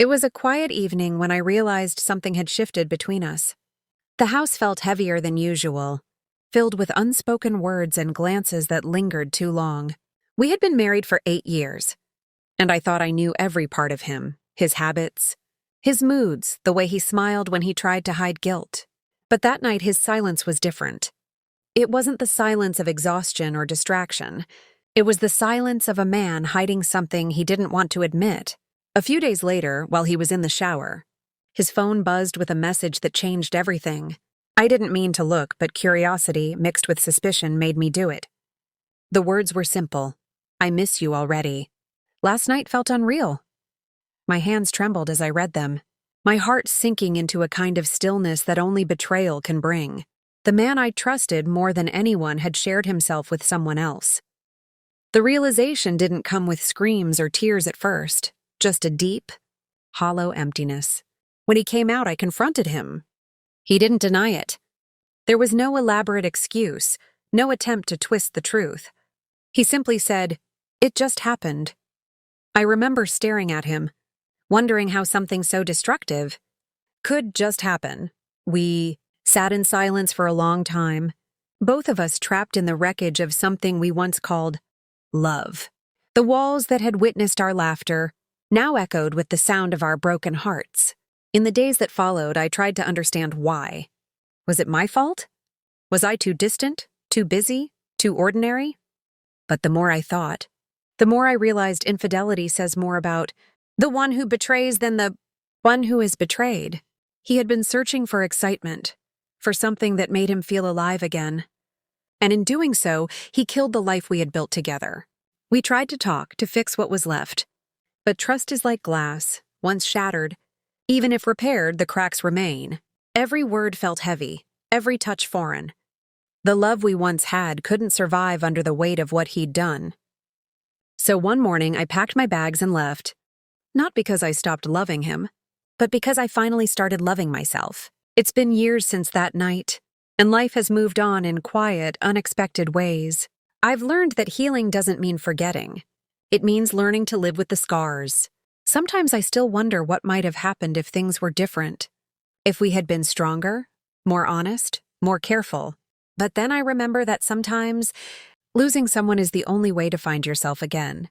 It was a quiet evening when I realized something had shifted between us. The house felt heavier than usual, filled with unspoken words and glances that lingered too long. We had been married for 8 years, and I thought I knew every part of him, his habits, his moods, the way he smiled when he tried to hide guilt. But that night his silence was different. It wasn't the silence of exhaustion or distraction. It was the silence of a man hiding something he didn't want to admit. A few days later, while he was in the shower, his phone buzzed with a message that changed everything. I didn't mean to look, but curiosity mixed with suspicion made me do it. The words were simple. I miss you already. Last night felt unreal. My hands trembled as I read them, my heart sinking into a kind of stillness that only betrayal can bring. The man I trusted more than anyone had shared himself with someone else. The realization didn't come with screams or tears at first, just a deep, hollow emptiness. When he came out, I confronted him. He didn't deny it. There was no elaborate excuse, no attempt to twist the truth. He simply said, "It just happened." I remember staring at him, wondering how something so destructive could just happen. We sat in silence for a long time, both of us trapped in the wreckage of something we once called love. The walls that had witnessed our laughter now echoed with the sound of our broken hearts. In the days that followed, I tried to understand why. Was it my fault? Was I too distant, too busy, too ordinary? But the more I thought, the more I realized infidelity says more about the one who betrays than the one who is betrayed. He had been searching for excitement, for something that made him feel alive again. And in doing so, he killed the life we had built together. We tried to talk, to fix what was left. But trust is like glass. Once shattered, even if repaired, the cracks remain. Every word felt heavy, every touch foreign. The love we once had couldn't survive under the weight of what he'd done. So one morning, I packed my bags and left. Not because I stopped loving him, but because I finally started loving myself. It's been years since that night, and life has moved on in quiet, unexpected ways. I've learned that healing doesn't mean forgetting. It means learning to live with the scars. Sometimes I still wonder what might have happened if things were different. If we had been stronger, more honest, more careful. But then I remember that sometimes losing someone is the only way to find yourself again.